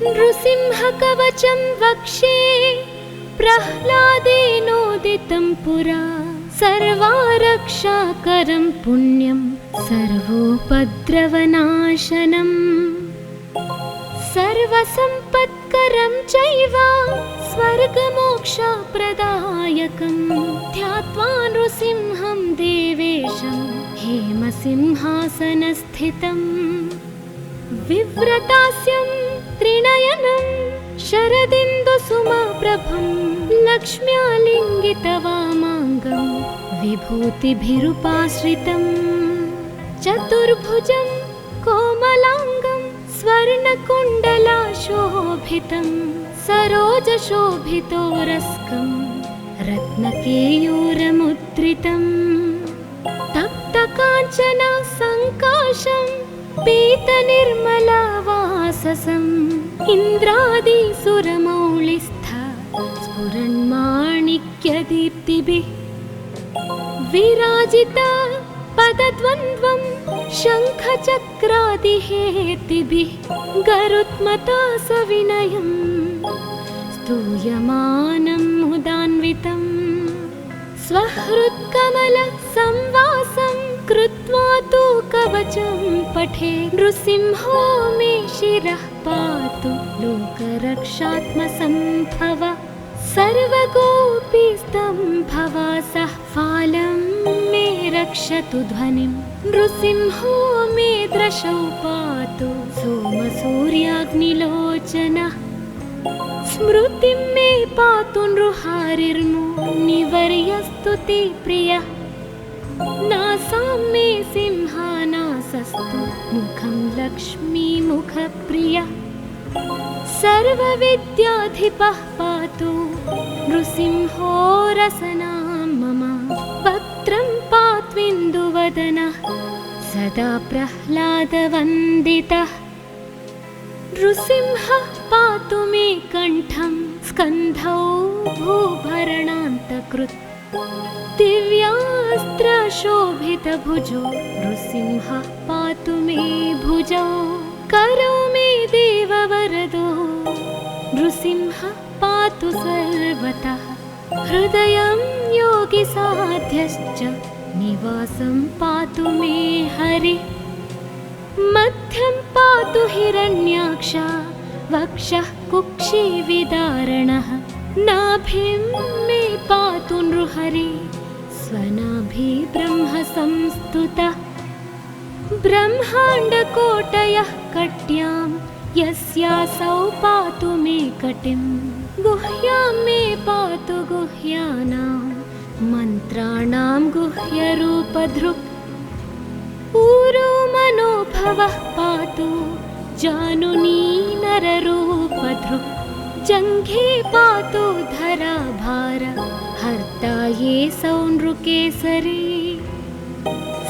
नृसिंहकवचं वक्षे प्रह्लादेनोदितं पुरा सर्वारक्षाकरं पुण्यं सर्वोपद्रवनाशनम् सर्वसम्पत्करं चैव स्वर्गमोक्षप्रदायकं ध्यात्वा नृसिंहं देवेशं हेमसिंहासनस्थितम् विव्रतास्यं त्रिनयनं शरदिन्दुसुमप्रभं लक्ष्म्यालिङ्गितवामाङ्गं विभूतिभिरुपाश्रितं चतुर्भुजं कोमलाङ्गं स्वर्णकुण्डलाशोभितं सरोजशोभितोरस्कं रत्नकेयूरमुद्रितं तप्तकाञ्चन सङ्काशं पीतनिर्मलवाससम् इन्द्रादिसुरमौलिस्थ स्फुरन्माणिक्यदीप्तिभिः विराजिता पदद्वन्द्वं शङ्खचक्रादिहेतिभिः गरुत्मता सविनयं स्तूयमानं मुदान्वितं स्वहृत्कमलसंवासं कृत्वा तु कवचं पठे नृसिंहो मे शिरः पातु लोकरक्षात्मसम्भव सर्वगोपीस्तम्भवासः फालं मे रक्षतु ध्वनिं नृसिंहो मे दृशौ पातु सोमसूर्याग्निलोचनः स्मृतिं मे पातु नृहारिर्मुनिवर्यस्तुति प्रियः नासां मे सिंहानासस्तु मुखं लक्ष्मीमुखप्रियः सर्वविद्याधिपः पातु नृसिंहो रसनां मम वक्त्रं पात्विन्दुवदनः सदा प्रह्लादवन्दितः नृसिंहः पातु मे कण्ठं स्कन्धौ भूभरणान्तकृत् दिव्यास्त्रशोभितभुजो नृसिंहः पातु मे भुजौ करौ मे देववरदो नृसिंहः पातु सर्वतः हृदयं योगिसाध्यश्च निवासं पातु मे हरिः मध्यं पातु हिरण्याक्ष वक्षः कुक्षिविदारणः नाभिं मे पातु नृहरि स्वनाभि ब्रह्म संस्तुतः ब्रह्माण्डकोटयः कट्यां यस्यासौ पातु मे कटिं गुह्यां मे पातु गुह्यानां मन्त्राणां गुह्यरूपधृक् ऊरो मनोभवः पातु जानुनी नररूपधृक् जङ्घे पातु धराभार हर्ता ये सौ नृकेसरी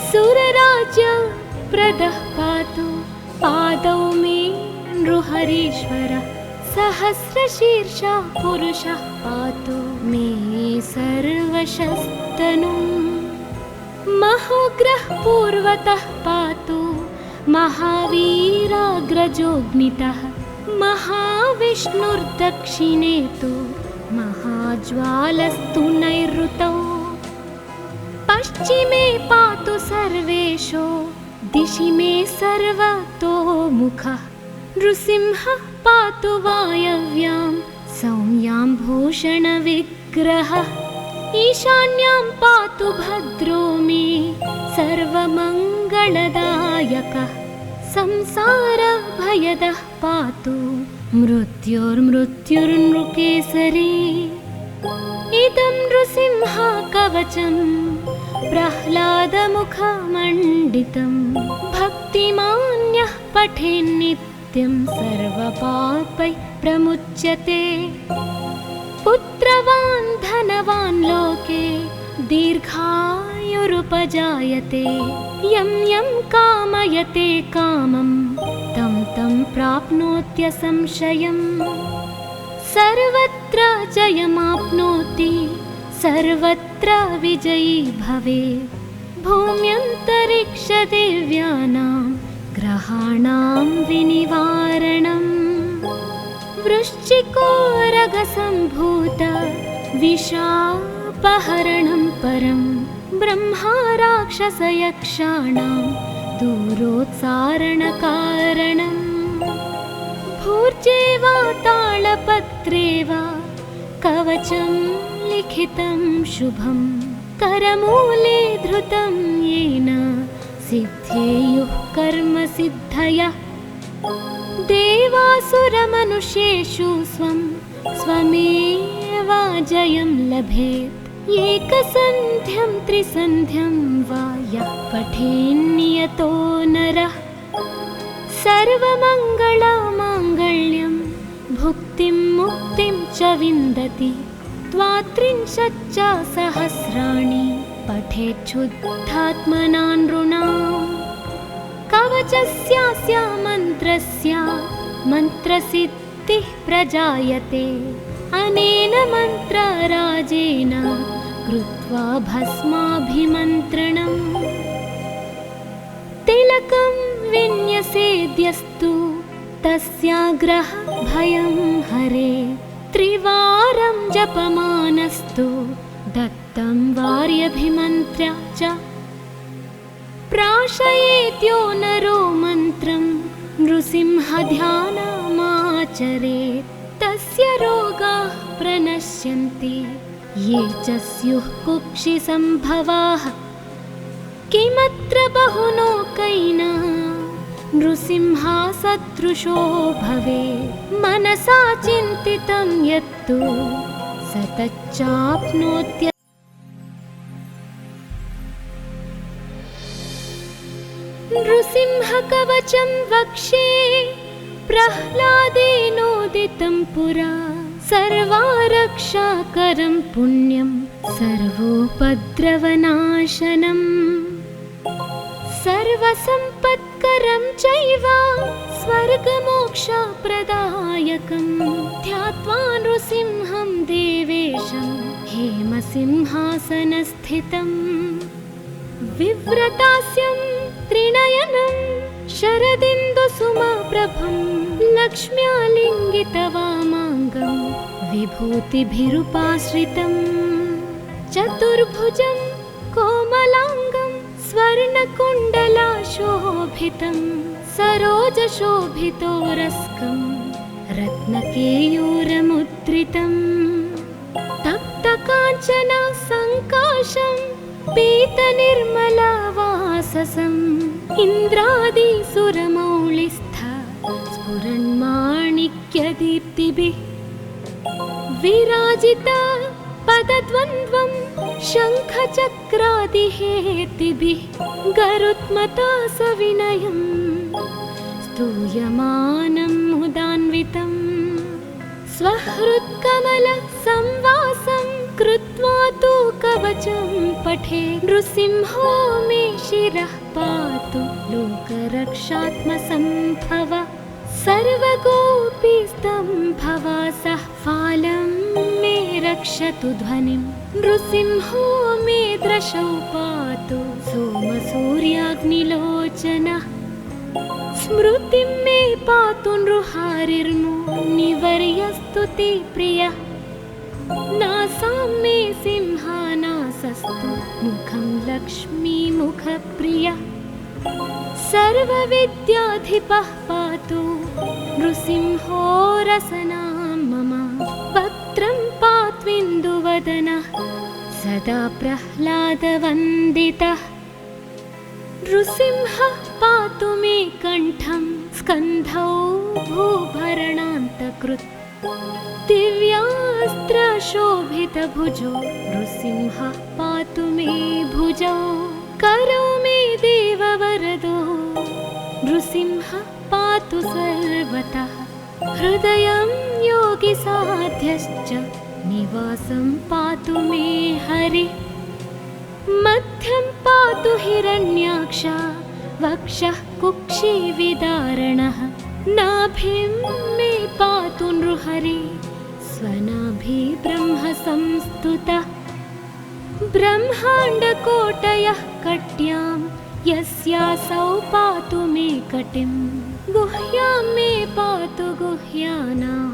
सुरराज्य प्रदः पातु पादौ मे नृहरीश्वरः सहस्रशीर्षः पुरुषः पातु मे सर्वशस्तनुम् महोग्रः पूर्वतः पातु महावीराग्रजोऽग्नितः महाविष्णुर्दक्षिणे तु महाज्वालस्तु नैऋतौ पश्चिमे पातु सर्वेशो दिशि मे सर्वतोमुखः नृसिंहः पातु वायव्यां सौम्यां भूषणविग्रहः ईशान्यां पातु भद्रो मे सर्वमङ्गलदायकः संसारभयदः पातु मृत्युर्मृत्युर्नृकेसरी इदं नृसिंहकवचं प्रह्लादमुखमण्डितं भक्तिमान्यः पठेन्नित्यं सर्वपापैः प्रमुच्यते पुत्रवान् धनवान् लोके दीर्घायुरुपजायते यं यं कामयते कामं तं तं प्राप्नोत्यसंशयम् सर्वत्र जयमाप्नोति सर्वत्र विजयी भवेत् भूम्यन्तरिक्षदेव्यानां ग्रहाणां विनिवारणम् वृश्चिकोरगसम्भूत विषापहरणं परं ब्रह्मा राक्षसयक्षाणां दूरोत्सारणकारणम् भूर्जे वा तालपत्रे वा कवचं लिखितं शुभं करमूले धृतं येन सिद्धेयुः कर्मसिद्धयः देवासुरमनुष्येषु स्वमेवाजयं लभेत् एकसन्ध्यं त्रिसन्ध्यं वा यः पठेन्नियतो नरः सर्वमङ्गलमाङ्गल्यं भुक्तिं मुक्तिं च विन्दति द्वात्रिंशच्च सहस्राणि पठेच्छुद्धात्मना नृणाम् कवचस्यास्य मन्त्रस्य मन्त्रसिद्धिः प्रजायते अनेन मन्त्रराजेन कृत्वा भस्माभिमन्त्रणम् तिलकं विन्यसेद्यस्तु तस्याग्रह भयं हरे त्रिवारं जपमानस्तु दत्तं वार्यभिमन्त्र्य च प्राशयेत्यो नरो मन्त्रं नृसिंहध्यानमाचरेत् तस्य रोगाः प्रणश्यन्ति ये च स्युः कुक्षिसम्भवाः किमत्र बहुलोकैना नृसिंहसदृशो भवेत् मनसा चिन्तितं यत्तु स तच्चाप्नोत्य नृसिंहकवचं वक्षे प्रह्लादेनोदितं पुरा सर्वारक्षाकरं पुण्यं सर्वोपद्रवनाशनम् सर्वसम्पत्करं चैव स्वर्गमोक्षप्रदायकं ध्यात्वा नृसिंहं देवेशं हेमसिंहासनस्थितम् विव्रतास्यं त्रिनयनं शरदिन्दुसुमप्रभं लक्ष्म्यालिङ्गितवामाङ्गं विभूतिभिरुपाश्रितं चतुर्भुजं कोमलाङ्गं स्वर्णकुण्डलाशोभितं सरोजशोभितोरस्कं रत्नकेयूरमुद्रितं तप्तकाञ्चन सङ्काशं पीतनिर्मलवाससम् इन्द्रादिसुरमौलिस्थ स्फुरन्माणिक्यदीप्तिभिः विराजिता पदद्वन्द्वं शङ्खचक्रादिहेतिभिः गरुत्मता सविनयं स्तूयमानं मुदान्वितं स्वहृत्कमलसंवासं कृत्वा तु कवचं पठे नृसिंहो मे शिरः पातु लोकरक्षात्मसम्भव सर्वगोपीस्तम्भवासः फालं मे रक्षतु ध्वनिं नृसिंहो मे दृशौ पातु सोमसूर्याग्निलोचनः स्मृतिं मे पातु नृहारिर्मुनिवर्यस्तुति प्रियः नासां मे सिंहानासस्तु मुखं लक्ष्मीमुखप्रियः सर्वविद्याधिपः पातु नृसिंहो रसनां मम वक्त्रं पात्विन्दुवदनः सदा प्रह्लादवन्दितः नृसिंहः पातु मे कण्ठं स्कन्धौ भूभरणान्तकृत् दिव्यास्त्रशोभितभुजो नृसिंहः पातु मे भुजौ करौ मे देववरदो नृसिंहः पातु सर्वतः हृदयं योगिसाध्यश्च निवासं पातु मे हरिः मध्यं पातु हिरण्याक्ष वक्षः कुक्षिविदारणः नाभिं मे पातु नृहरि स्वनाभि ब्रह्म संस्तुतः ब्रह्माण्डकोटयः कट्यां यस्यासौ पातु मे कटिं गुह्यां मे पातु गुह्यानां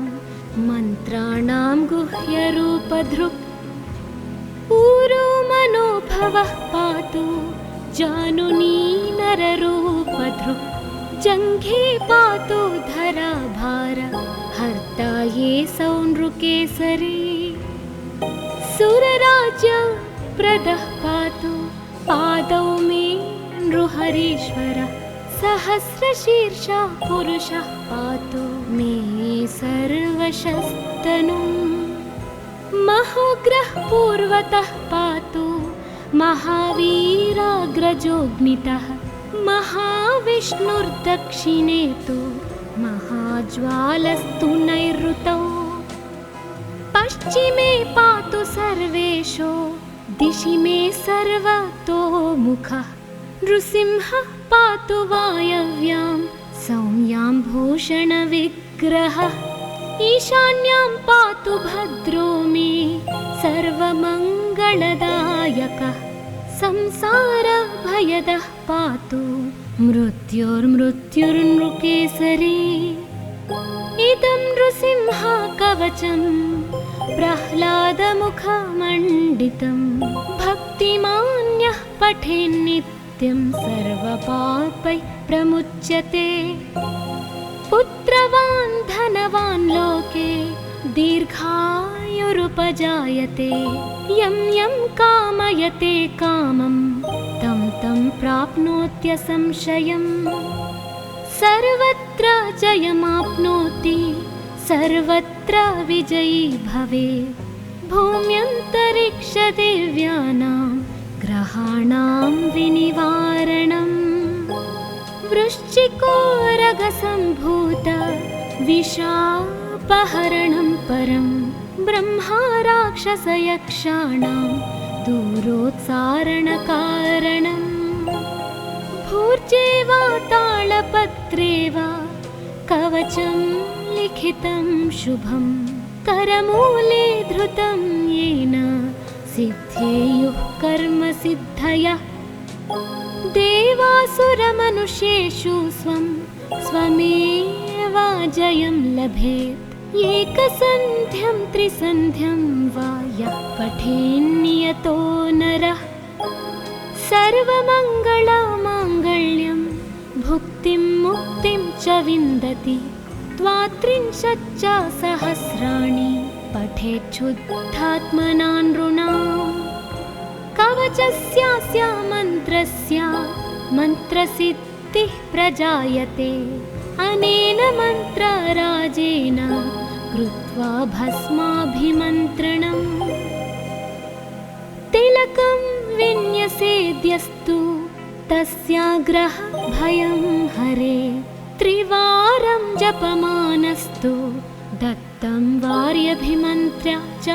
मन्त्राणां गुह्यरूपधृक् ऊरो मनोभवः पातु जानुनी नररूपधृक् जङ्घे पातु धराभार हर्ता ये सौनृकेसरी सुरराज्य प्रदः पातु पादौ मे नृहरीश्वरः सहस्रशीर्षा पुरुषः पातु मे सर्वशस्तनुम् महोग्रः पूर्वतः पातु महावीराग्रजोऽग्नितः महाविष्णुर्दक्षिणे तु महाज्वालस्तु नैऋतौ पश्चिमे पातु सर्वेषु दिशि मे सर्वतोमुखः नृसिंहः पातु वायव्यां सौम्यां भूषणविग्रहः ईशान्यां पातु भद्रो मे सर्वमङ्गलदायकः संसारभयदः पातु मृत्युर्मृत्युर्नृकेसरी इदं नृसिंह कवचं प्रह्लादमुखमण्डितं भक्तिमान्यः पठेन्नित्यं सर्वपापैः प्रमुच्यते पुत्रवान् धनवान् लोके दीर्घायुरुपजायते यं यं कामयते कामं तं तं प्राप्नोत्यसंशयम् सर्वत्र जयमाप्नोति सर्वत्र विजयी भवेत् भूम्यन्तरिक्षदिव्यानां ग्रहाणां विनिवारणम् वृश्चिकोरगसम्भूत विषापहरणं परं ब्रह्मा राक्षसयक्षाणां दूरोत्सारणकारणम् भूर्जे वा तालपत्रे वा कवचं लिखितं शुभं करमूले धृतं येन सिद्धेयुः कर्मसिद्धयः देवासुरमनुष्येषु स्वमेव जयं लभेत् एकसन्ध्यं त्रिसन्ध्यं वा यः पठेन्नियतो नरः सर्वमङ्गलमाङ्गल्यं भुक्तिं मुक्तिं च विन्दति द्वात्रिंशच्च सहस्राणि पठेच्छुद्धात्मना नृणाम् कवचस्यास्य मन्त्रस्य मन्त्रसिद्धिः प्रजायते अनेन मन्त्रराजेन कृत्वा भस्माभिमन्त्रणम् तिलकं विन्यसेद्यस्तु तस्याग्रह भयं हरे त्रिवारं जपमानस्तु दत्तं वार्यभिमन्त्र्य च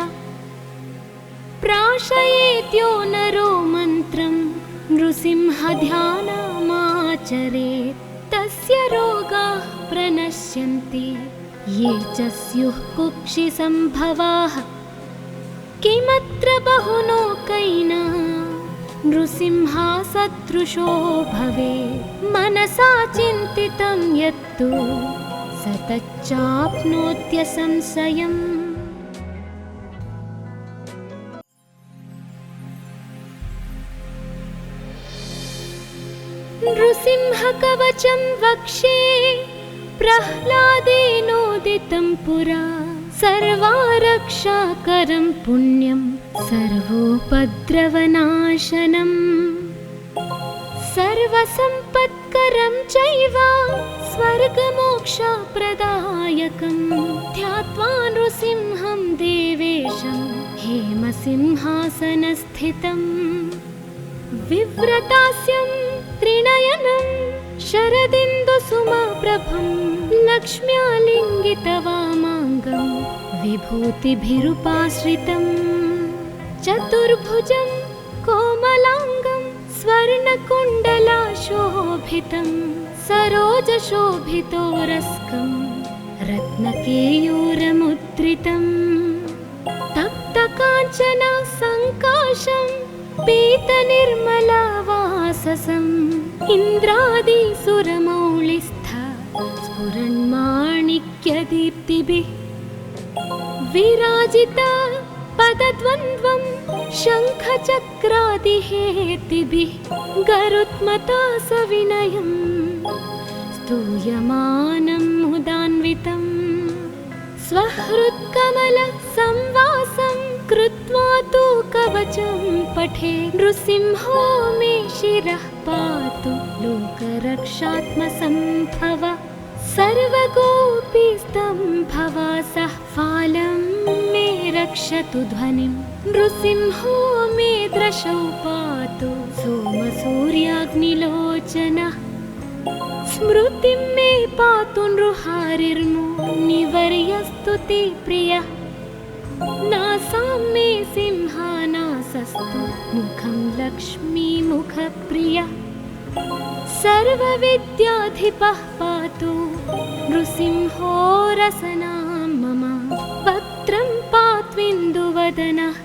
प्राशयेद्यो नरो मन्त्रं नृसिंहध्यानमाचरेत् तस्य रोगाः प्रणश्यन्ति ये च स्युः कुक्षिसम्भवाः किमत्र बहुलोकैना नृसिंहसदृशो भवेत् मनसा चिन्तितं यत्तु स तच्चाप्नोत्यसंशयम् नृसिंहकवचं वक्षे प्रह्लादेनोदितं पुरा सर्वारक्षाकरं पुण्यं सर्वोपद्रवनाशनम् सर्वसम्पत्करं चैव स्वर्गमोक्षप्रदायकं ध्यात्वा नृसिंहं देवेशं हेमसिंहासनस्थितम् विव्रतास्यं त्रिनयनं शरदिन्दुसुमप्रभं लक्ष्म्यालिङ्गितवामाङ्गं विभूतिभिरुपाश्रितं चतुर्भुजं कोमलाङ्गं स्वर्णकुण्डलाशोभितं सरोजशोभितोरस्कं रत्नकेयूरमुद्रितं तप्तकाञ्चना सङ्काशं पीतनिर्मलवाससम् इन्द्रादिसुरमौलिस्थ स्फुरन्माणिक्यदीप्तिभिः विराजिता पदद्वन्द्वं शङ्खचक्रादिहेतिभिः गरुत्मता सविनयम् स्तूयमानं मुदान्वितं स्वहृत्कमलसंवासं कृत्वा तु कवचं पठे नृसिंहो मे शिरः पातु लोकरक्षात्मसम्भव सर्वगोपीस्तम्भवासः फालं मे रक्षतु ध्वनिं नृसिंहो मे दृशौ पातु सोमसूर्याग्निलोचनः स्मृतिं मे पातु नृहारिर्मुनिवर्यस्तुति प्रियः नासां मे सिंहानासस्तु मुखं लक्ष्मीमुखप्रियः सर्वविद्याधिपः पातु नृसिंहो रसनां मम वक्त्रं पात्विन्दुवदनः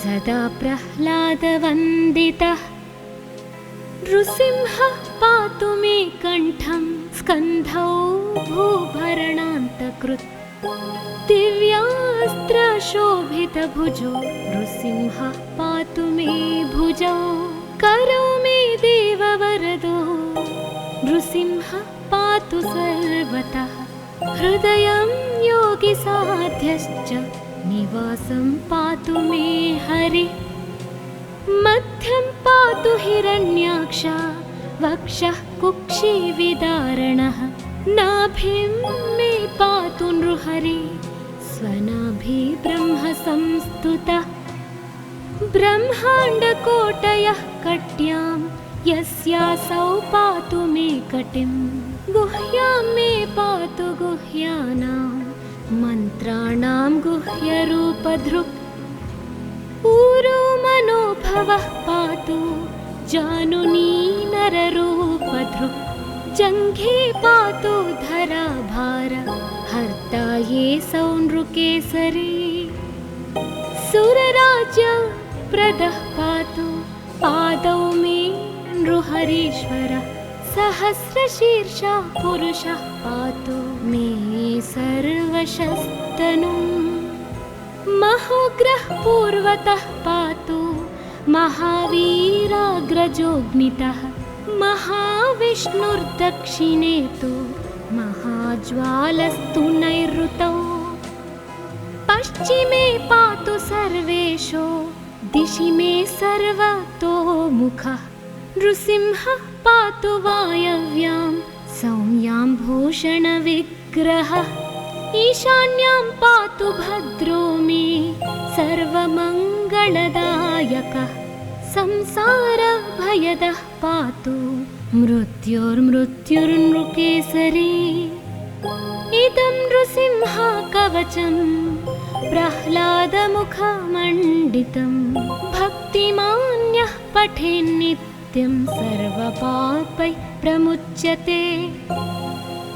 सदा प्रह्लादवन्दितः नृसिंहः पातु मे कण्ठं स्कन्धौ भूभरणान्तकृत् दिव्यास्त्रशोभितभुजो नृसिंहः पातु मे भुजौ करौ मे देववरदो नृसिंहः पातु सर्वतः हृदयं योगिसाध्यश्च निवासं पातु मे हरिः मध्यं पातु हिरण्याक्ष वक्षः कुक्षिविदारणः नाभिं मे पातु नृहरि स्वनाभि ब्रह्म संस्तुतः ब्रह्माण्डकोटयः कट्यां यस्यासौ पातु मे कटिं गुह्यां मे पातु गुह्यानां मन्त्राणां गुह्यरूपधृक् ऊरो मनोभवः पातु जानुनी नररूपधृक् जङ्घे पातु धराभार हर्ता ये सौ नृकेसरी सुरराज्य प्रदः पातु पादौ मे नृहरीश्वरः सहस्रशीर्षा पुरुषः पातु मे सर्वशस्तनुं महोग्रः पूर्वतः पातु महावीराग्रजोऽग्नितः महाविष्णुर्दक्षिणे तु महाज्वालस्तु नैऋतौ पश्चिमे पातु सर्वेशो दिशि मे सर्वतोमुखः नृसिंहः पातु वायव्यां सौम्यां भूषणविग्रहः ईशान्यां पातु भद्रो मे सर्वमङ्गलदायकः संसारभयदः पातु मृत्युर्मृत्युर्नृकेसरी इदं नृसिंह कवचं प्रह्लादमुखमण्डितं भक्तिमान्यः पठेन्नित्यं सर्वपापैः प्रमुच्यते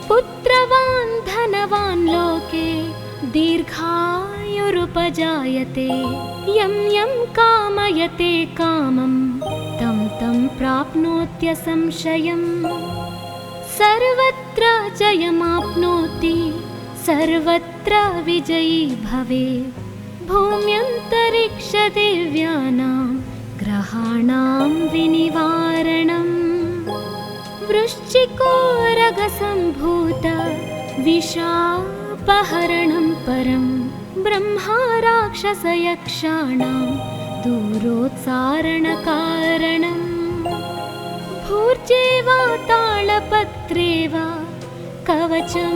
पुत्रवान् धनवान् लोके दीर्घायुरुपजायते यं यं कामयते कामं तं तं प्राप्नोत्यसंशयम् सर्वत्र जयमाप्नोति सर्वत्र विजयी भवेत् भूम्यन्तरिक्षदेव्यानां ग्रहाणां विनिवारणम् वृश्चिकोरगसम्भूत विषापहरणं परं ब्रह्मा राक्षसयक्षाणां दूरोत्सारणकारणम् भूर्जे वा तालपत्रे वा कवचं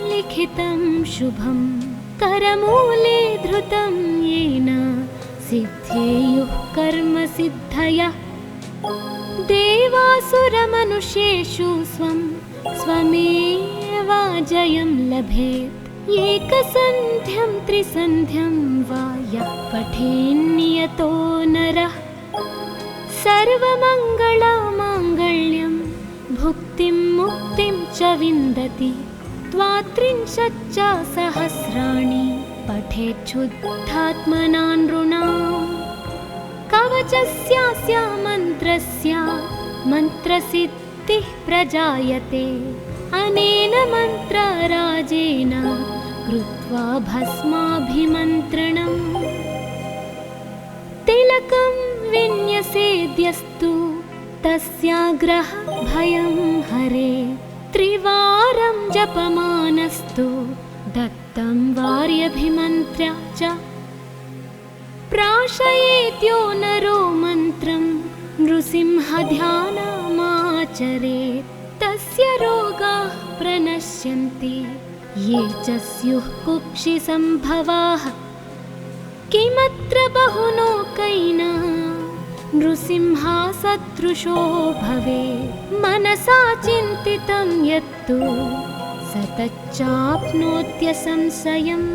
लिखितं शुभं करमूले धृतं येन सिद्धेयुः कर्मसिद्धयः देवासुरमनुष्येषु स्वं स्वमेव जयं लभेत् एकसन्ध्यं त्रिसन्ध्यं वा यः पठेन्नियतो नरः सर्वमङ्गलमाङ्गल्यं भुक्तिं मुक्तिं च विन्दति द्वात्रिंशच्च सहस्राणि पठेच्छुद्धात्मना नृणाम् कवचस्यास्य मन्त्रस्य मन्त्रसिद्धिः प्रजायते अनेन मन्त्रराजेन कृत्वा भस्माभिमन्त्रणम् तिलकं विन्यसेद्यस्तु तस्याग्रह भयं हरे त्रिवारं जपमानस्तु दत्तं वार्यभिमन्त्र्या च प्राशयेद्यो नरो मन्त्रं नृसिंहध्यानमाचरेत् तस्य रोगाः प्रणश्यन्ति ये च स्युः कुक्षिसम्भवाः किमत्र बहुलोकैना नृसिंहसदृशो भवेत् मनसा चिन्तितं यत्तु स तच्चाप्नोत्यसंशयम्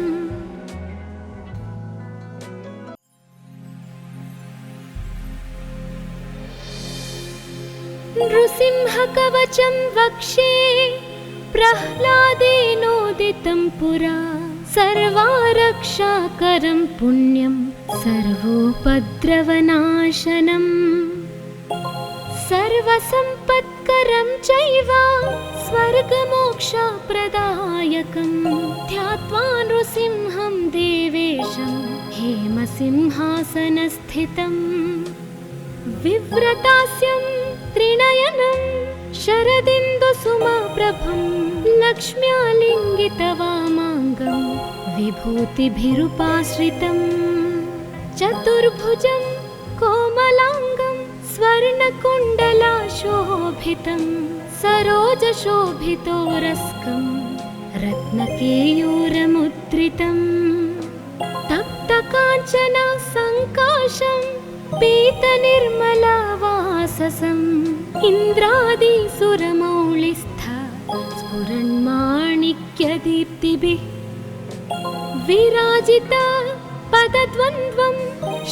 नृसिंहकवचं वक्षे प्रह्लादेनोदितं पुरा सर्वारक्षाकरं पुण्यं सर्वोपद्रवनाशनम् सर्वसम्पत्करं चैव स्वर्गमोक्षप्रदायकं ध्यात्वा नृसिंहं देवेशं हेमसिंहासनस्थितम् विव्रतास्यं त्रिनयनं शरदिन्दुसुमप्रभं लक्ष्म्यालिङ्गितवामाङ्गं विभूतिभिरुपाश्रितं चतुर्भुजं कोमलाङ्गं स्वर्णकुण्डलाशोभितं सरोजशोभितोरस्कं रत्नकेयूरमुद्रितं तप्तकाञ्चन सङ्काशं पीतनिर्मलवाससम् इन्द्रादिसुरमौलिस्थ स्फुरन्माणिक्यदीप्तिभिः विराजिता पदद्वन्द्वं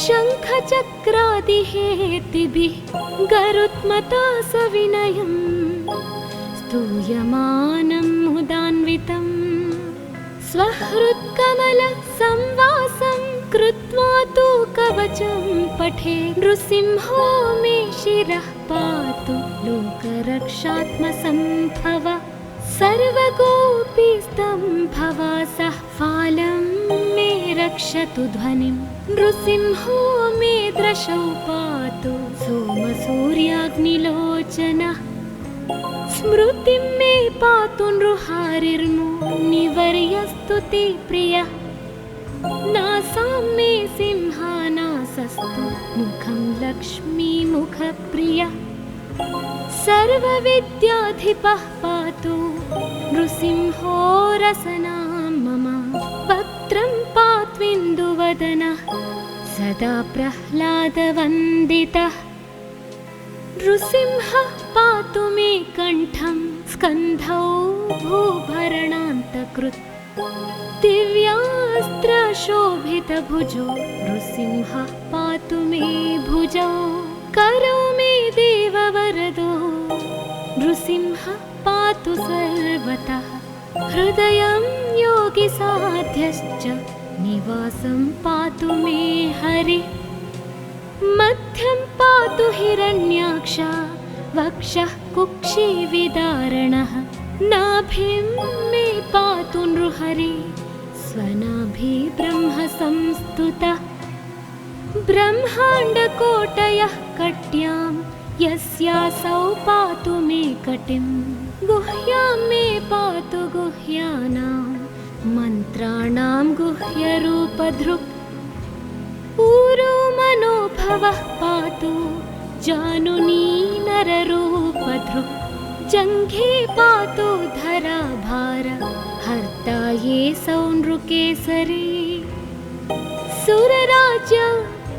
शङ्खचक्रादिहेतिभिः गरुत्मता सविनयं स्तूयमानं मुदान्वितं स्वहृत्कमलसंवासं कृत्वा तु कवचं पठे नृसिंहो मे शिरः पातु लोकरक्षात्मसम्भव सर्वगोपीस्तम्भवासः फालं मे रक्षतु ध्वनिं नृसिंहो मे दृशौ पातु सोमसूर्याग्निलोचनः स्मृतिं मे पातु नृहारिर्मुनिवर्यस्तु ते प्रियः नासां मे सिंहानासस्तु मुखं लक्ष्मीमुखप्रियः सर्वविद्याधिपः पातु नृसिंहो रसनां मम वक्त्रं पात्विन्दुवदनः सदा प्रह्लादवन्दितः नृसिंहः पातु मे कण्ठं स्कन्धौ भूभरणान्तकृत् दिव्यास्त्रशोभितभुजो नृसिंहः पातु मे भुजौ करौ मे देववरदो नृसिंहः पातु सर्वतः हृदयं योगिसाध्यश्च निवासं पातु मे हरिः मध्यं पातु हिरण्याक्ष वक्षः कुक्षिविदारणः नाभिं मे पातु नृहरि स्वनाभि ब्रह्म संस्तुतः ब्रह्माण्डकोटयः कट्यां यस्यासौ पातु मे कटिं गुह्यां मे पातु गुह्यानां मन्त्राणां गुह्यरूपधृक् ऊरो मनोभवः पातु जानुनी नररूपधृक् जङ्घे पातु धराभार हर्ता ये सौनृकेसरी सुरराज्य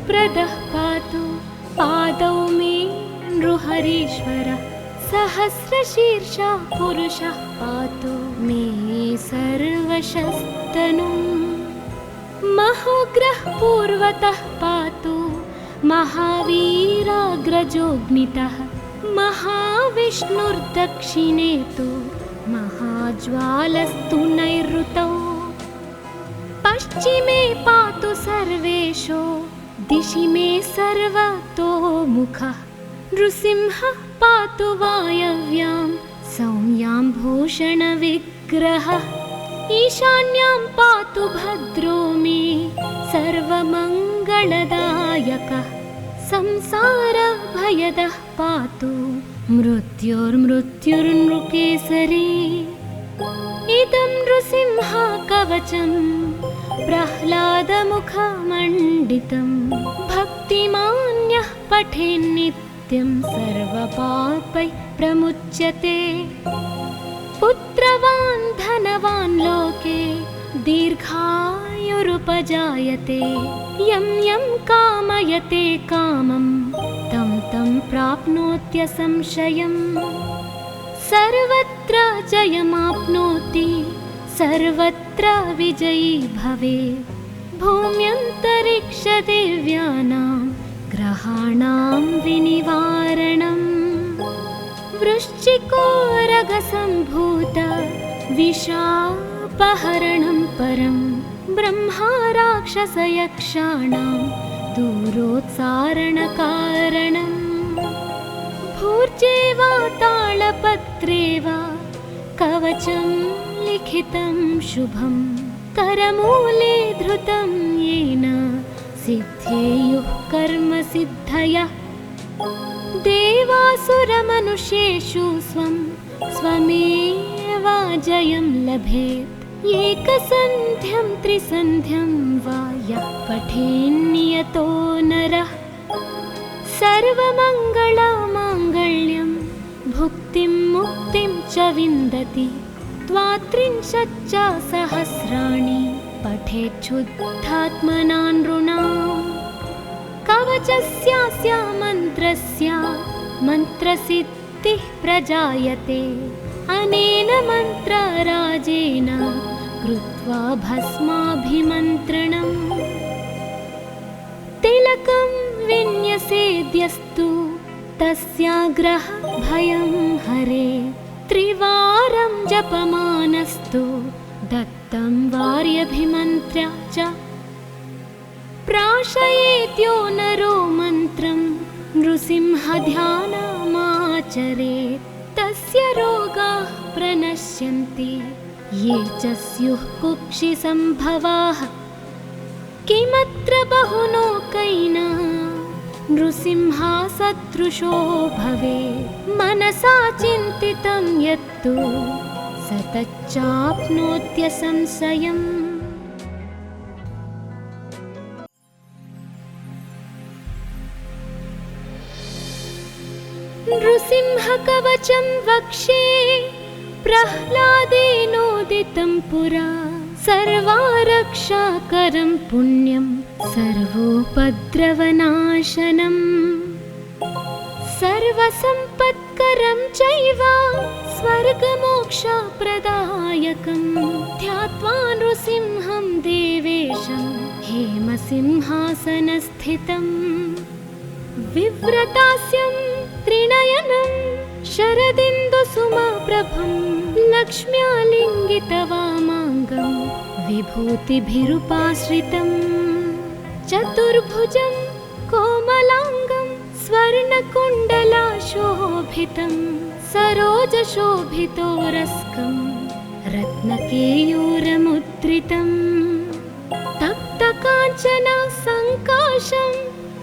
प्रदः पातु पादौ मे नृहरीश्वरः सहस्रशीर्षा पुरुषः पातु मे सर्वशस्तनुम् महोग्रः पूर्वतः पातु महावीराग्रजोऽग्नितः महाविष्णुर्दक्षिणे तु महाज्वालस्तु नैऋतौ पश्चिमे पातु सर्वेषु दिशि मे सर्वतोमुखः नृसिंहः पातु वायव्यां सौम्यां भूषणविग्रहः ईशान्यां पातु भद्रो मे सर्वमङ्गलदायकः संसारभयदः पातु मृत्युर्मृत्युर्नृकेसरी इदं नृसिंहकवचं प्रह्लादमुखमण्डितं भक्तिमान्यः पठेन्नित्यं सर्वपापैः प्रमुच्यते पुत्रवान् धनवान् लोके दीर्घायुरुपजायते यं यं कामयते कामं तं तं प्राप्नोत्यसंशयम् सर्वत्र जयमाप्नोति सर्वत्र विजयी भवेत् भूम्यन्तरिक्षदिव्यानां ग्रहाणां विनिवारणम् वृश्चिकोरगसम्भूत विषापहरणं परं ब्रह्मा राक्षसयक्षाणां दूरोत्सारणकारणम् भूर्जे वा तालपत्रे वा कवचं लिखितं शुभं करमूले धृतं येन सिद्धेयुः कर्मसिद्धयः देवासुरमनुष्येषु स्वमेव जयं लभेत् एकसन्ध्यं त्रिसन्ध्यं वा यः पठेन्नियतो नरः सर्वमङ्गलमाङ्गल्यं भुक्तिं मुक्तिं च विन्दति द्वात्रिंशच्च सहस्राणि पठेच्छुद्धात्मना नृणाम् कवचस्यास्य मन्त्रस्य मन्त्रसिद्धिः प्रजायते अनेन मन्त्रराजेन कृत्वा भस्माभिमन्त्रणम् तिलकं विन्यसेद्यस्तु तस्याग्रहभयं हरे त्रिवारं जपमानस्तु दत्तं वार्यभिमन्त्र्य च प्राशयेद्यो नरो मन्त्रं नृसिंहध्यानमाचरेत् तस्य रोगाः प्रणश्यन्ति ये च स्युः कुक्षिसम्भवाः किमत्र बहुलोकैना नृसिंहसदृशो भवेत् मनसा चिन्तितं यत्तु स तच्चाप्नोत्यसंशयम् नृसिंहकवचं वक्षे प्रह्लादेनोदितं पुरा सर्वारक्षाकरं पुण्यं सर्वोपद्रवनाशनम् सर्वसम्पत्करं चैव स्वर्गमोक्षप्रदायकं ध्यात्वा नृसिंहं देवेशं हेमसिंहासनस्थितम् विव्रतास्यं त्रिनयनं शरदिन्दुसुमप्रभं लक्ष्म्यालिङ्गितवामाङ्गं विभूतिभिरुपाश्रितं चतुर्भुजं कोमलाङ्गं स्वर्णकुण्डलाशोभितं सरोजशोभितोरस्कं रत्नकेयूरमुद्रितं तप्तकाञ्चना सङ्काशं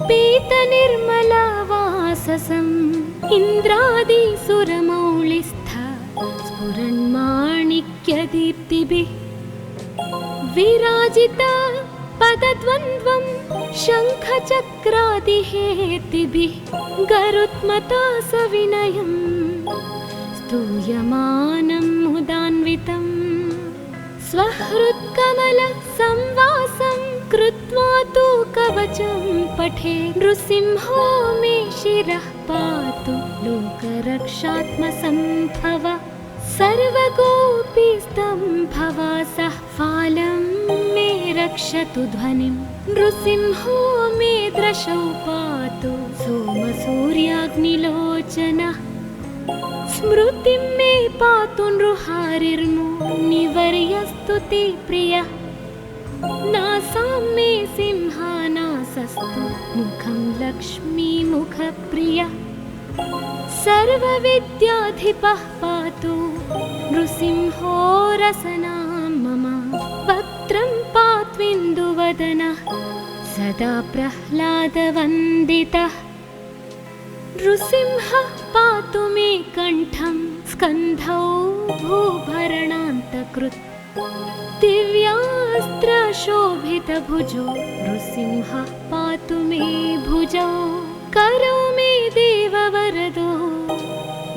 पीतनिर्मलवाससम् इन्द्रादिसुरमौलिस्थ स्फुरन्माणिक्यदीप्तिभिः विराजिता पदद्वन्द्वं शङ्खचक्रादिहेतिभिः गरुत्मता सविनयं स्तूयमानं मुदान्वितं स्वहृत्कमलसंवासं कृत्वा तु कवचं पठे नृसिंहो मे शिरः पातु लोकरक्षात्मसम्भव सर्वगोपीस्तम्भवासः फालं मे रक्षतु ध्वनिं नृसिंहो मे दृशौ पातु सोमसूर्याग्निलोचनः स्मृतिं मे पातु नृहारिर्मुनिवर्यस्तुतिप्रियः नासां मे सिंहानासस्तु मुखं लक्ष्मीमुखप्रियः सर्वविद्याधिपः पातु नृसिंहो रसनां मम वक्त्रं पात्विन्दुवदनः सदा प्रह्लादवन्दितः नृसिंहः पातु मे कण्ठं स्कन्धौ भूभरणान्तकृत् दिव्यास्त्रशोभितभुजो नृसिंहः पातु मे भुजौ करौ मे देववरदो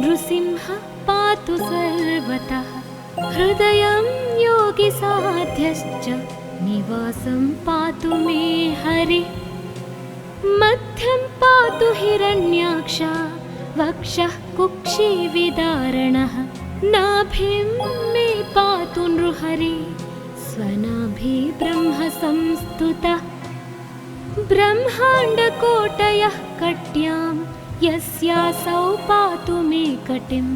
नृसिंहः पातु सर्वतः हृदयं योगिसाध्यश्च निवासं पातु मे हरिः मध्यं पातु हिरण्याक्ष वक्षः कुक्षिविदारणः नाभिं मे पातु नृहरि स्वनाभि ब्रह्म संस्तुतः ब्रह्माण्डकोटयः कट्यां यस्यासौ पातु मे कटिं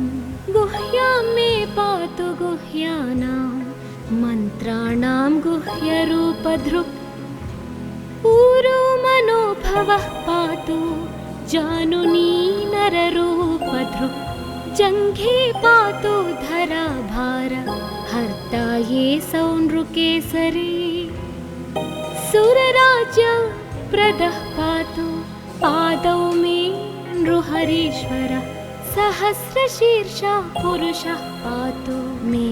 गुह्यां मे पातु गुह्यानां मन्त्राणां गुह्यरूपधृक् ऊरो मनोभवः पातु जानुनी नररूपधृक् जङ्घे पातु धराभार हर्ता ये सौनृकेसरी सुरराज्य प्रदः पातु पादौ मे नृहरीश्वरः सहस्रशीर्षा पुरुषः पातु मे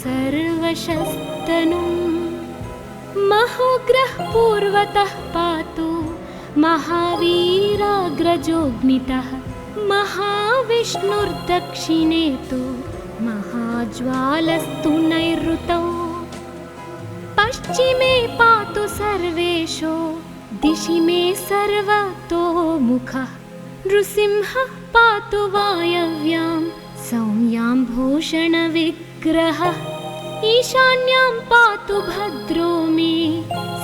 सर्वशस्तनुम् महोग्रः पूर्वतः पातु महावीराग्रजोऽग्नितः महाविष्णुर्दक्षिणे तु महाज्वालस्तु नैऋतौ पश्चिमे पातु सर्वेशो दिशि मे सर्वतोमुखः नृसिंहः पातु वायव्यां सौम्यां भूषणविग्रहः ईशान्यां पातु भद्रो मे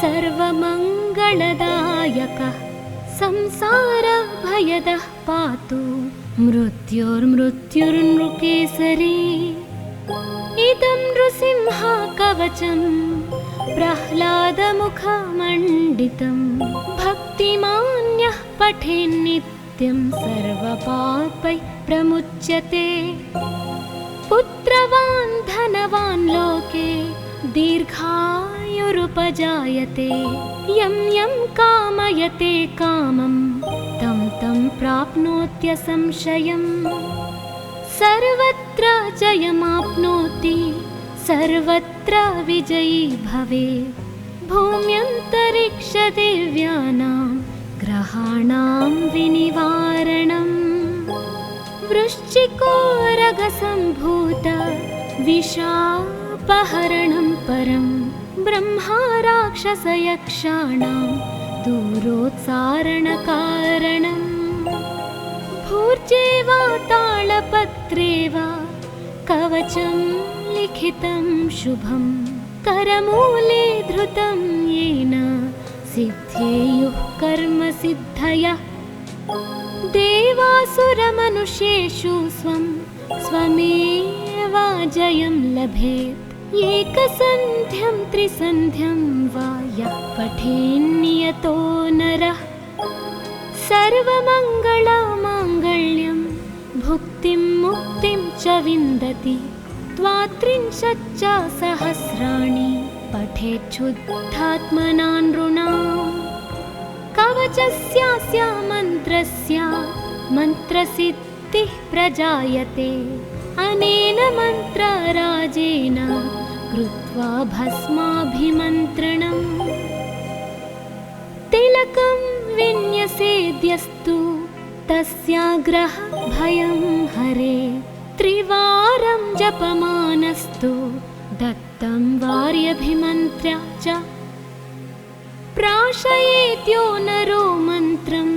सर्वमङ्गलदायकः संसारभयदः पातु मृत्युर्मृत्युर्नृकेसरी इदं नृसिंहकवचं प्रह्लादमुखमण्डितं भक्तिमान्यः पठेन्नित्यं सर्वपापैः प्रमुच्यते पुत्रवान् धनवान् लोके दीर्घायुरुपजायते यं यं कामयते कामं तं तं प्राप्नोत्यसंशयम् सर्वत्र जयमाप्नोति सर्वत्र विजयी भवेत् भूम्यन्तरिक्षदिव्यानां ग्रहाणां विनिवारणम् वृश्चिकोरगसम्भूत विषापहरणं परं ब्रह्मा राक्षसयक्षाणां दूरोत्सारणकारणम् भूर्जे वा तालपत्रे वा कवचं लिखितं शुभं करमूले धृतं येन सिद्धेयुः कर्मसिद्धयः देवासुरमनुष्येषु स्वमेव जयं लभेत् एकसन्ध्यं त्रिसन्ध्यं वा यः पठेन्नियतो नरः सर्वमङ्गलमाङ्गल्यं भुक्तिं मुक्तिं च विन्दति द्वात्रिंशच्च सहस्राणि पठेच्छुद्धात्मना नृणाम् कवचस्यास्य मन्त्रस्य मन्त्रसिद्धिः प्रजायते अनेन मन्त्रराजेन कृत्वा भस्माभिमन्त्रणम् तिलकं विन्यसेद्यस्तु तस्याग्रह भयं हरे त्रिवारं जपमानस्तु दत्तं वार्यभिमन्त्र्य च प्राशयेत्यो नरो मन्त्रं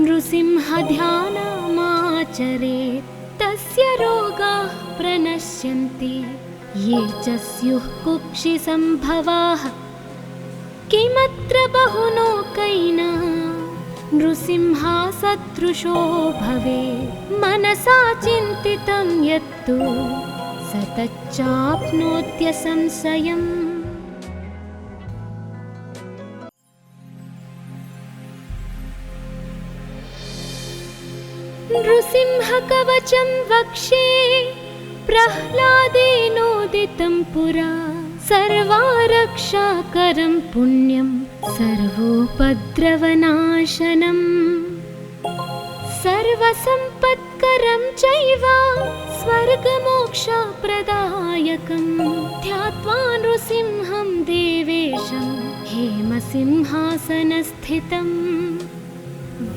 नृसिंहध्यानमाचरेत् तस्य रोगाः प्रणश्यन्ति ये च स्युः कुक्षिसम्भवाः किमत्र बहुलोकैना नृसिंहसदृशो भवेत् मनसा चिन्तितं यत्तु स तच्चाप्नोत्यसंशयम् नृसिंहकवचं वक्षे प्रह्लादेनोदितं पुरा सर्वारक्षाकरं पुण्यं सर्वोपद्रवनाशनम् सर्वसम्पत्करं चैव स्वर्गमोक्षप्रदायकं ध्यात्वा नृसिंहं देवेशं हेमसिंहासनस्थितम्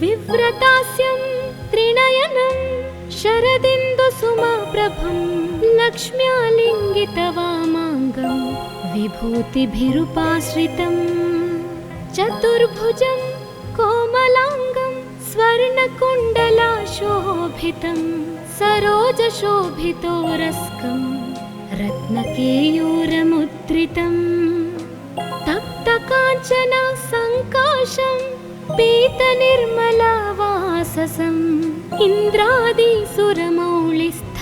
विव्रतास्यं त्रिनयनं शरदिन्दुसुमप्रभं लक्ष्म्यालिङ्गितवामाङ्गं विभूतिभिरुपाश्रितम् चतुर्भुजं कोमलाङ्गं स्वर्णकुण्डलाशोभितं सरोजशोभितोरस्कं रत्नकेयूरमुद्रितं तप्तकाञ्चन सङ्काशं पीतनिर्मलवाससम् इन्द्रादिसुरमौलिस्थ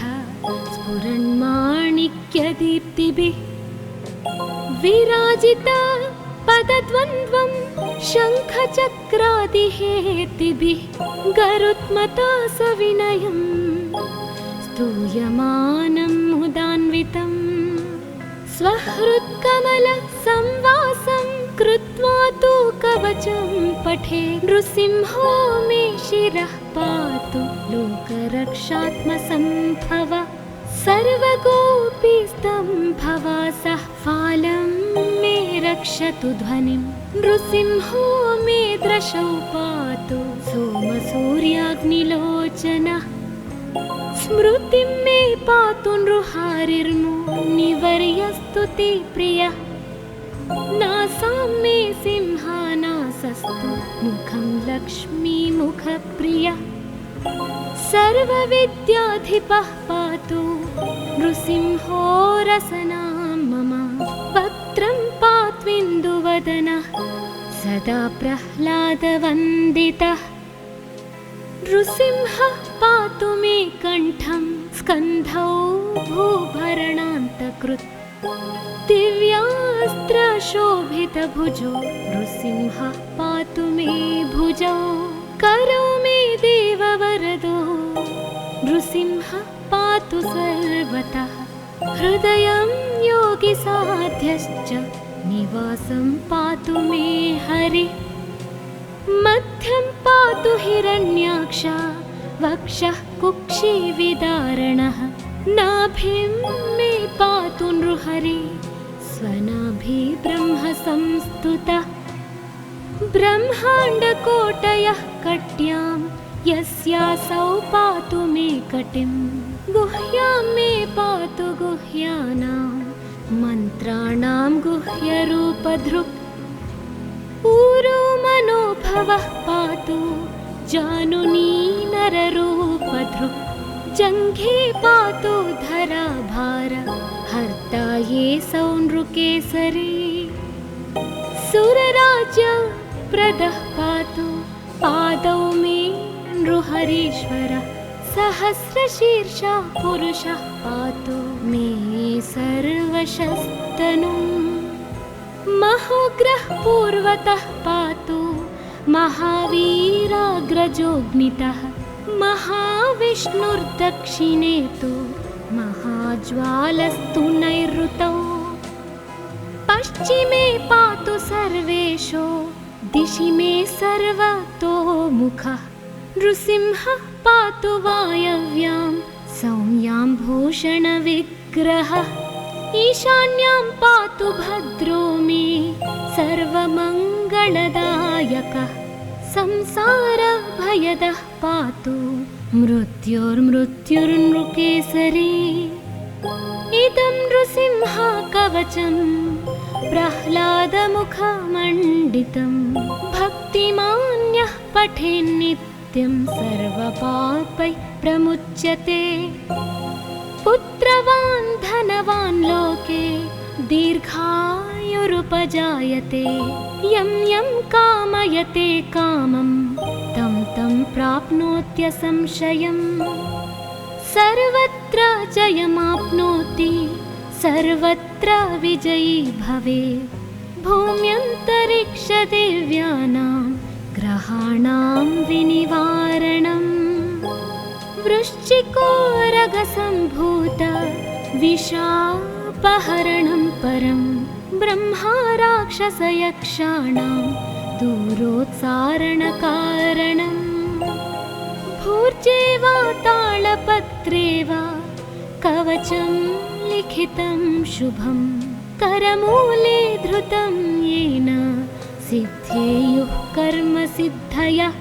स्फुरन्माणिक्यदीप्तिभिः विराजिता पदद्वन्द्वं शङ्खचक्रादिहेतिभिः गरुत्मता सविनयं स्तूयमानं मुदान्वितं स्वहृत्कमलसंवासं कृत्वा तु कवचं पठे नृसिंहो मे शिरः पातु लोकरक्षात्मसम्भव सर्वगोपीस्तम्भवासः फालं मे रक्षतु ध्वनिं नृसिंहो मे दृशौ पातु सोमसूर्याग्निलोचनः स्मृतिं मे पातु नृहारिर्मुनिवर्यस्तुतिप्रियः नासां मे सिंहानासस्तु मुखं लक्ष्मीमुखप्रियः सर्वविद्याधिपः पातु नृसिंहो रसनां मम वक्त्रं पात्विन्दुवदनः सदा प्रह्लादवन्दितः नृसिंहः पातु मे कण्ठं स्कन्धौ भूभरणान्तकृत् दिव्यास्त्रशोभितभुजो नृसिंहः पातु मे भुजौ करौ मे देववरदो नृसिंहः पातु सर्वतः हृदयं योगिसाध्यश्च निवासं पातु मे हरिः मध्यं पातु हिरण्याक्ष वक्षः कुक्षिविदारणः नाभिं मे पातु नृहरि स्वनाभि ब्रह्म संस्तुतः ब्रह्माण्डकोटयः कट्यां यस्यासौ पातु मे कटिं गुह्यां मे पातु गुह्यानां मन्त्राणां गुह्यरूपधृक् ऊरो मनोभवः पातु जानुनी नररूपधृक् जङ्घे पातु धराभार हर्ता ये सौ नृकेसरी सुरराज्य प्रदः पातु पादौ मे नृहरीश्वरः सहस्रशीर्षा पुरुषः पातु मे सर्वशस्तनुम् महोग्रः पूर्वतः पातु महावीराग्रजोऽग्नितः महाविष्णुर्दक्षिणे तु महाज्वालस्तु नैऋतौ पश्चिमे पातु सर्वेषु दिशि मे सर्वतोमुखः नृसिंहः पातु वायव्यां सौम्यां भूषणविग्रहः ईशान्यां पातु भद्रो मे सर्वमङ्गलदायकः संसारभयदः पातु मृत्युर्मृत्युर्नृकेसरी इदं नृसिंहकवचं प्रह्लादमुखमण्डितं भक्तिमान्यः पठेन्नित्यं सर्वपापैः प्रमुच्यते पुत्रवान् धनवान् लोके दीर्घायुरुपजायते यं यं कामयते कामं तं तं प्राप्नोत्यसंशयम् सर्वत्र जयमाप्नोति सर्वत्र विजयी भवेत् भूम्यन्तरिक्षदेव्यानां ग्रहाणां विनिवारणम् वृश्चिकोरगसम्भूत विषापहरणं पापोपहरणं परं ब्रह्मा राक्षसयक्षाणां दूरोत्सारणकारणम् भूर्जे वा तालपत्रे वा कवचं लिखितं शुभं करमूले धृतं येन सिद्धेयुः कर्मसिद्धयः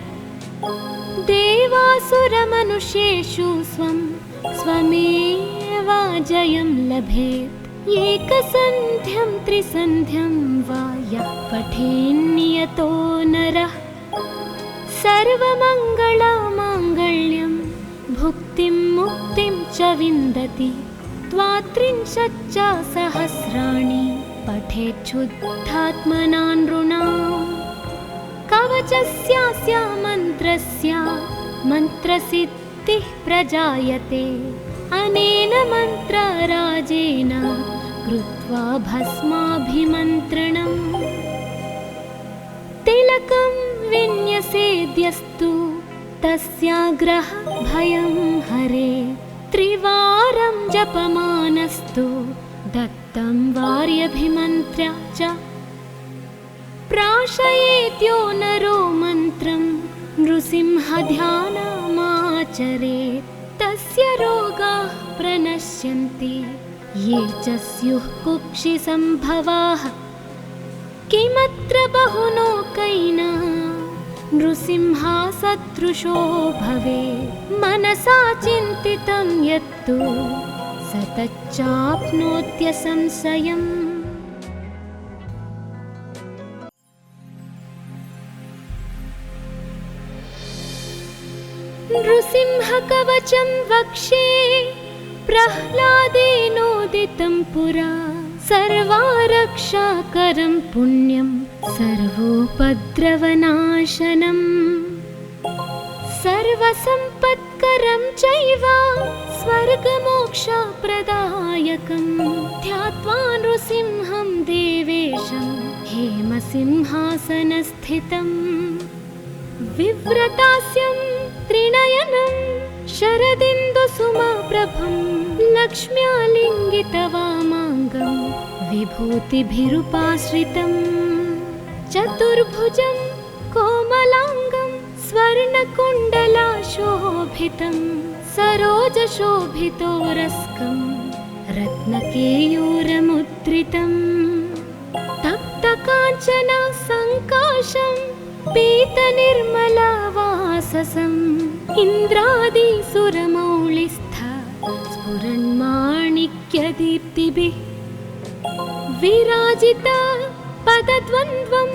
देवासुरमनुष्येषु स्वमेवाजयं लभेत् एकसन्ध्यं त्रिसन्ध्यं वा यः पठेन्नियतो नरः सर्वमङ्गलमाङ्गल्यं भुक्तिं मुक्तिं च विन्दति द्वात्रिंशच्च सहस्राणि पठेच्छुद्धात्मना नृणाम् कवचस्यास्य मन्त्रस्य मन्त्रसिद्धिः प्रजायते अनेन मन्त्रराजेन कृत्वा भस्माभिमन्त्रणम् तिलकं विन्यसेद्यस्तु तस्याग्रह भयं हरे त्रिवारं जपमानस्तु दत्तं वार्यभिमन्त्र्य च प्राशयेत्यो नरो मन्त्रं नृसिंहध्यानमाचरेत् तस्य रोगाः प्रणश्यन्ति ये च स्युः कुक्षिसम्भवाः किमत्र बहुलोकैना नृसिंहसदृशो भवेत् मनसा चिन्तितं यत्तु स तच्चाप्नोत्यसंशयम् नृसिंहकवचं वक्षे प्रह्लादेनोदितं पुरा सर्वारक्षाकरं पुण्यं सर्वोपद्रवनाशनम् सर्वसम्पत्करं चैव स्वर्गमोक्षप्रदायकं ध्यात्वा नृसिंहं देवेशं हेमसिंहासनस्थितम् विव्रतास्यं त्रिनयनं शरदिन्दुसुमप्रभं लक्ष्म्यालिङ्गितवामाङ्गं विभूतिभिरुपाश्रितं चतुर्भुजं कोमलाङ्गं स्वर्णकुण्डलाशोभितं सरोजशोभितोरस्कं रत्नकेयूरमुद्रितं तप्तकाञ्चना सङ्काशं पीतनिर्मलवाससम् इन्द्रादिसुरमौलिस्थ स्फुरन्माणिक्यदीप्तिभिः विराजिता पदद्वन्द्वं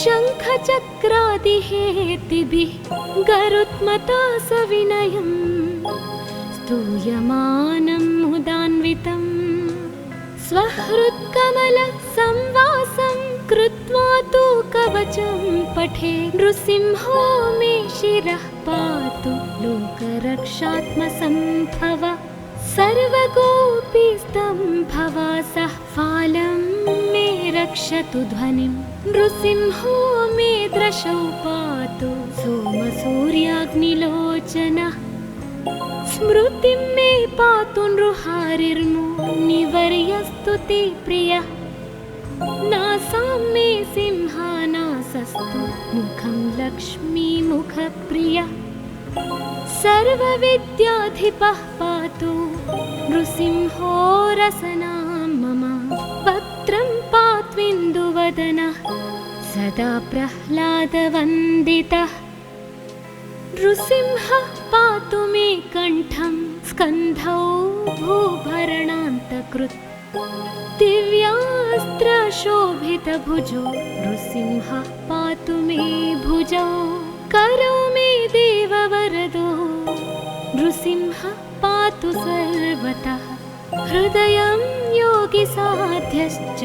शङ्खचक्रादिहेतिभिः गरुत्मता सविनयं स्तूयमानं मुदान्वितं स्वहृत्कमलसंवासं कृत्वा तु कवचं पठे नृसिंहो मे शिरः पातु लोकरक्षात्मसम्भव सर्वगोपीस्तम्भवासः फालं मे रक्षतु ध्वनिं नृसिंहो मे दृशौ पातु सोमसूर्याग्निलोचनः स्मृतिं मे पातु नृहारिर्मुनिवर्यस्तुति प्रियः नासां मे सिंहानासस्तु मुखं लक्ष्मीमुखप्रियः सर्वविद्याधिपः पातु नृसिंहो रसनां मम वक्त्रं पात्विन्दुवदनः सदा प्रह्लादवन्दितः नृसिंहः पातु मे कण्ठं स्कन्धौ भूभरणान्तकृत् दिव्यास्त्रशोभितभुजो नृसिंहः पातु मे भुजौ करौ मे देववरदो नृसिंहः पातु सर्वतः हृदयं योगिसाध्यश्च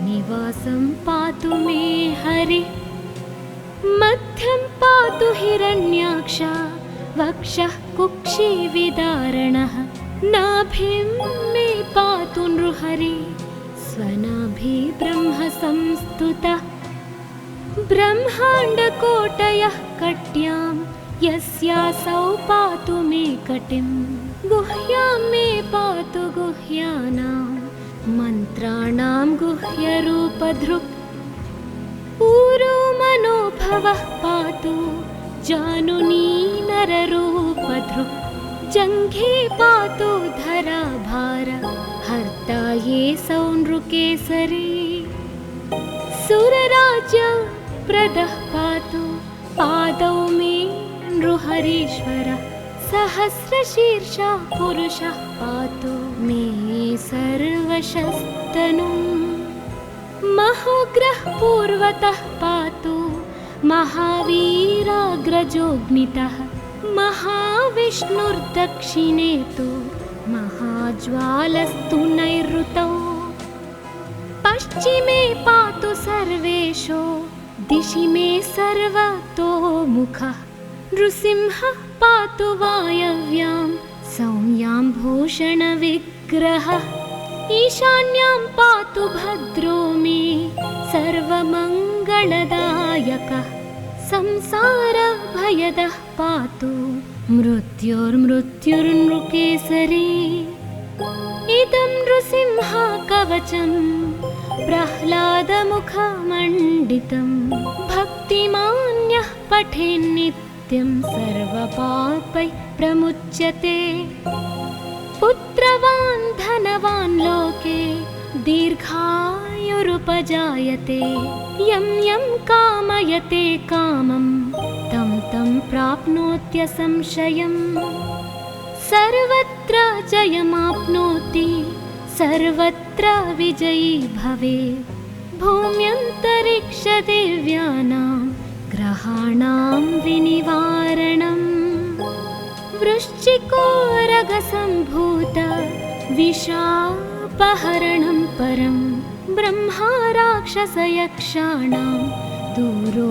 निवासं पातु मे हरिः मध्यं पातु हिरण्याक्ष वक्षः कुक्षिविदारणः नाभिं मे पातु नृहरि स्वनाभि ब्रह्म संस्तुतः ब्रह्माण्डकोटयः कट्यां यस्यासौ पातु मे कटिं गुह्यां मे पातु गुह्यानां मन्त्राणां गुह्यरूपधृक् पूरो मनोभवः पातु जानुनी नररूपधृक् जङ्घे पातु धराभार हर्ता ये सौनृकेसरी सुरराज्य प्रदः पातु पादौ मे नृहरीश्वरः सहस्रशीर्षा पुरुषः पातु मे सर्वशस्तनुम् महोग्रः पूर्वतः पातु महावीराग्रजोऽग्नितः महाविष्णुर्दक्षिणे तु महाज्वालस्तु नैऋतौ पश्चिमे पातु सर्वेषु दिशि मे सर्वतोमुखः नृसिंहः पातु वायव्यां सौम्यां भूषणविग्रहः ईशान्यां पातु भद्रो मे सर्वमङ्गलदायकः संसारभयदः पातु मृत्युर्मृत्युर्नृकेसरी इदं नृसिंहकवचं प्रह्लादमुखमण्डितं भक्तिमान्यः पठेन्नित्यं सर्वपापैः प्रमुच्यते पुत्रवान् धनवान् लोके दीर्घायुरुपजायते यं यं कामयते कामं तं तं प्राप्नोत्यसंशयम् सर्वत्र जयमाप्नोति सर्वत्र विजयी भवेत् भूम्यन्तरिक्षदिव्यानां ग्रहाणां विनिवारणम् वृश्चिकोरगसम्भूत विषापहरणं परं ब्रह्मा राक्षसयक्षाणां दूरोत्सारणकारणम्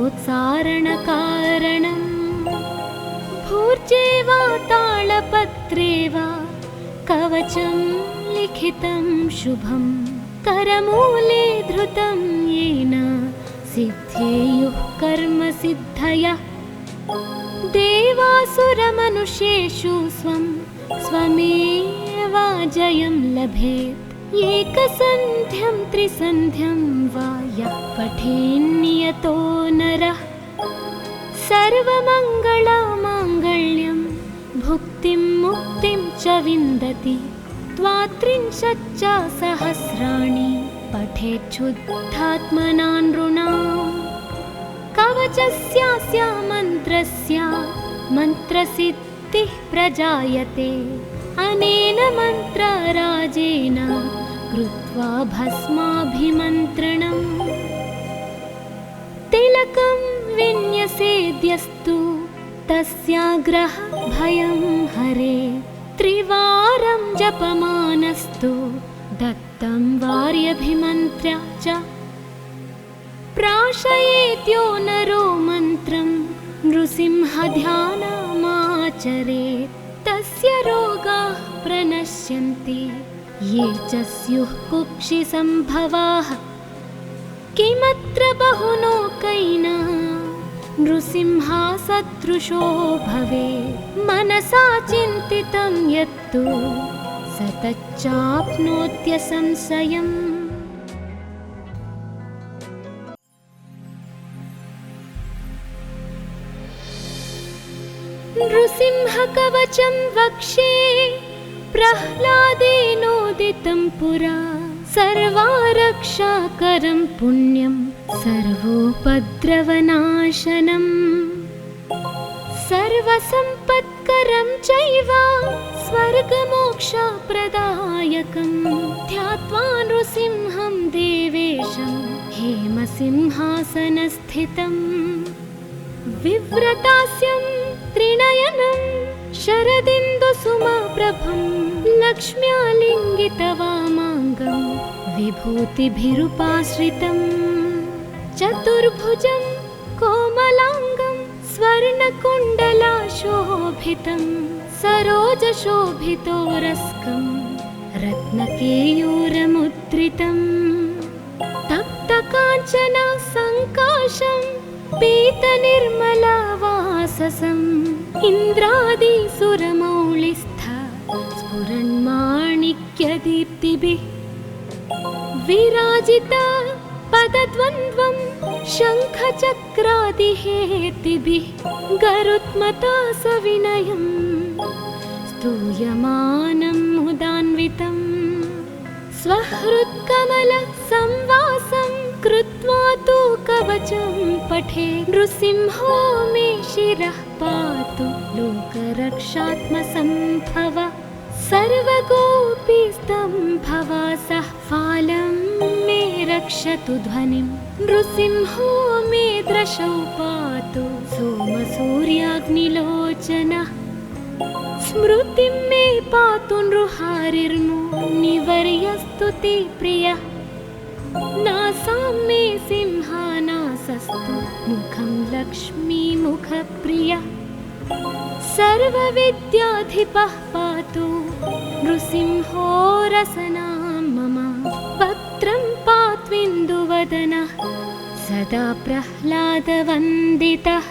भूर्जे वा तालपत्रे वा कवचं लिखितं शुभं करमूले धृतं येन सिद्धेयुः कर्मसिद्धयः देवासुरमनुष्येषु स्वमेव जयं लभेत् एकसन्ध्यं त्रिसन्ध्यं वा यः पठेन्नियतो नरः सर्वमङ्गलमाङ्गल्यं भुक्तिं मुक्तिं च विन्दति द्वात्रिंशच्च सहस्राणि पठेच्छुद्धात्मना नृणाम् कवचस्यास्य मन्त्रस्य मन्त्रसिद्धिः प्रजायते अनेन मन्त्रराजेन कृत्वा भस्माभिमन्त्रणम् तिलकं विन्यसेद्यस्तु तस्याग्रह भयं हरे त्रिवारं जपमानस्तु दत्तं वार्यभिमन्त्र्य च प्राशयेत्यो नरो मन्त्रं नृसिंहध्यानमाचरेत् तस्य रोगाः प्रणश्यन्ति ये च स्युः कुक्षिसम्भवाः किमत्र बहुलोकैना नृसिंहसदृशो भवेत् मनसा चिन्तितं यत्तु स तच्चाप्नोत्यसंशयम् नृसिंहकवचं वक्षे प्रह्लादेनोदितं पुरा सर्वारक्षाकरं पुण्यं सर्वोपद्रवनाशनम् सर्वसम्पत्करं चैव स्वर्गमोक्षप्रदायकं ध्यात्वा नृसिंहं देवेशं हेमसिंहासनस्थितम् विव्रतास्यं त्रिनयनं शरदिन्दुसुमप्रभं लक्ष्म्यालिङ्गितवामाङ्गं विभूतिभिरुपाश्रितं चतुर्भुजं कोमलाङ्गं स्वर्णकुण्डलाशोभितं सरोजशोभितोरस्कं रत्नकेयूरमुद्रितं तप्तकाञ्चना सङ्काशं पीतनिर्मलवाससम् इन्द्रादिसुरमौलिस्थ स्फुरन्माणिक्यदीप्तिभिः विराजिता पदद्वन्द्वं शङ्खचक्रादिहेतिभिः गरुत्मता सविनयम् स्तूयमानं मुदान्वितं स्वहृत्कमलसंवासं कृत्वा तु कवचं पठे नृसिंहो मे शिरः पातु लोकरक्षात्मसम्भव सर्वगोपीस्तम्भवासः फालं मे रक्षतु ध्वनिं नृसिंहो मे दृशौ पातु सोमसूर्याग्निलोचनः स्मृतिं मे पातु नृहारिर्मुनिवर्यस्तु ते प्रियः नासां मे सिंहानासस्तु मुखं लक्ष्मीमुखप्रियः सर्वविद्याधिपः पातु नृसिंहो रसनां मम वक्त्रं पात्विन्दुवदनः सदा प्रह्लादवन्दितः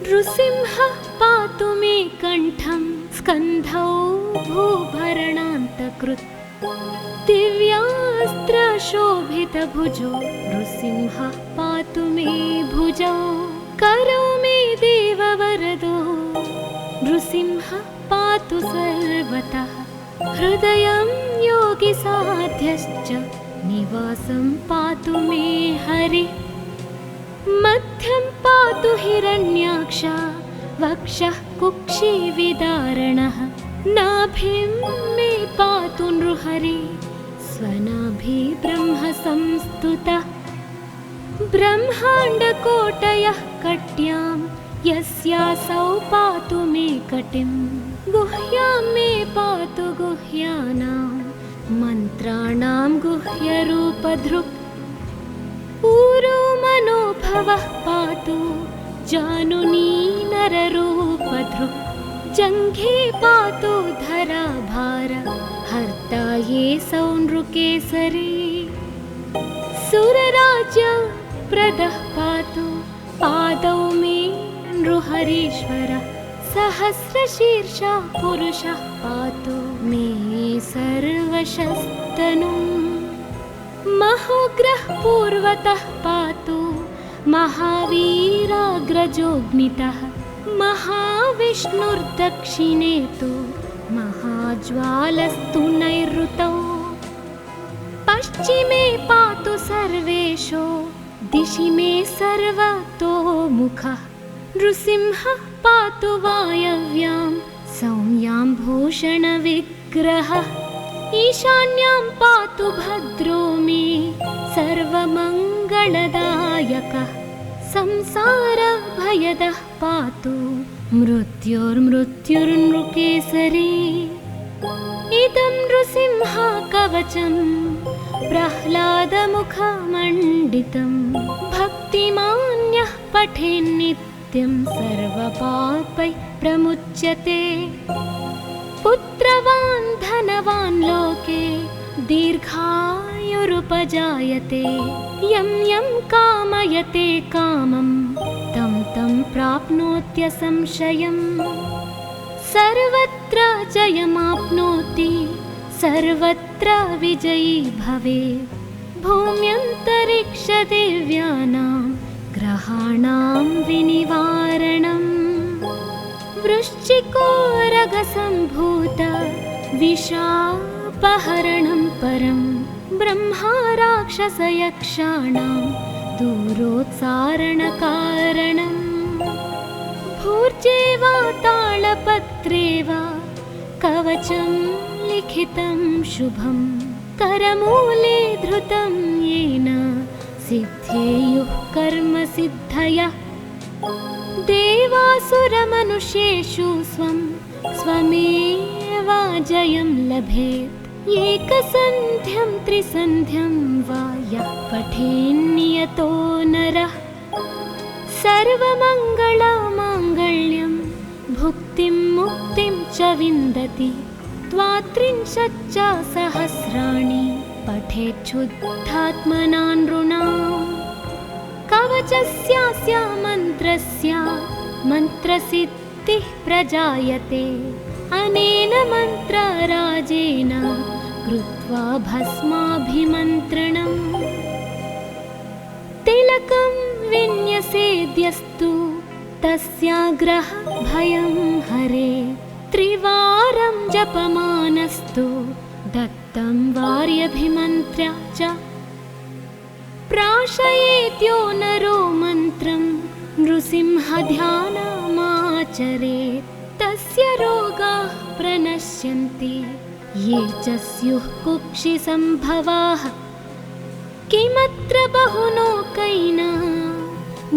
नृसिंहः पातु मे कण्ठं स्कन्धौ भूभरणान्तकृत् दिव्यास्त्रशोभितभुजो नृसिंहः पातु मे भुजौ करौ मे देववरदो नृसिंहः पातु सर्वतः हृदयं योगिसाध्यश्च निवासं पातु मे हरिः मध्यं पातु हिरण्याक्ष वक्षः कुक्षिविदारणः नाभिं मे पातु नृहरि स्वनाभि ब्रह्म संस्तुतः ब्रह्माण्डकोटयः कट्यां यस्यासौ पातु मे कटिं गुह्यां मे पातु गुह्यानां मन्त्राणां गुह्यरूपधृक् ऊरो मनोभवः पातु जानुनी नररूपधृक् जङ्घे पातु धराभार हर्ता ये सौ नृकेसरी सुरराज्य प्रदः पातु पादौ मे नृहरीश्वरः सहस्रशीर्षः पुरुषः पातु मे सर्वशस्तनुं महोग्रः पूर्वतः पातु महावीराग्रजोऽग्नितः महाविष्णुर्दक्षिणे तु महाज्वालस्तु नैऋतौ पश्चिमे पातु सर्वेषु दिशि मे सर्वतोमुखः नृसिंहः पातु वायव्यां सौम्यां भूषणविग्रहः ईशान्यां पातु भद्रो मे सर्वमङ्गलदायकः संसारभयदः पातु मृत्युर्मृत्युर्नृकेसरी इदं नृसिंह कवचं प्रह्लादमुखमण्डितं भक्तिमान्यः पठेन्नित्यं सर्वपापैः प्रमुच्यते पुत्रवान् धनवान् लोके दीर्घायुरुपजायते यं यं कामयते कामं तं तं प्राप्नोत्यसंशयम् सर्वत्र जयमाप्नोति सर्वत्र विजयी भवेत् भूम्यन्तरिक्षदेव्यानां ग्रहाणां विनिवारणम् वृश्चिकोरगसम्भूत विषापहरणं परं ब्रह्मा राक्षसयक्षाणां दूरोत्सारणकारणम् भूर्जे वा तालपत्रे वा कवचं लिखितं शुभं करमूले धृतं येन सिद्धेयुः कर्मसिद्धयः देवासुरमनुष्येषु स्वं स्वमेव जयं लभेत् एकसन्ध्यं त्रिसन्ध्यं वा यः पठेन्नियतो नरः सर्वमङ्गलमाङ्गल्यं भुक्तिं मुक्तिं च विन्दति द्वात्रिंशच्च सहस्राणि पठेच्छुद्धात्मना नृणाम् कवचस्यास्य मन्त्रस्य मन्त्रसिद्धिः प्रजायते अनेन मन्त्रराजेन कृत्वा भस्माभिमन्त्रणम् तिलकं विन्यसेद्यस्तु तस्याग्रह भयं हरे त्रिवारं जपमानस्तु दत्तं वार्यभिमन्त्र्या च प्राशयेद्यो नरो मन्त्रं नृसिंहध्यानमाचरेत् तस्य रोगाः प्रणश्यन्ति ये च स्युः कुक्षिसम्भवाः किमत्र बहुलोकैः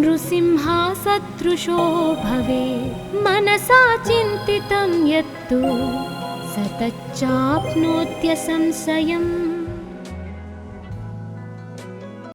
नृसिंहसदृशो भवेत् मनसा चिन्तितं यत्तु स तच्चाप्नोत्यसंशयम्।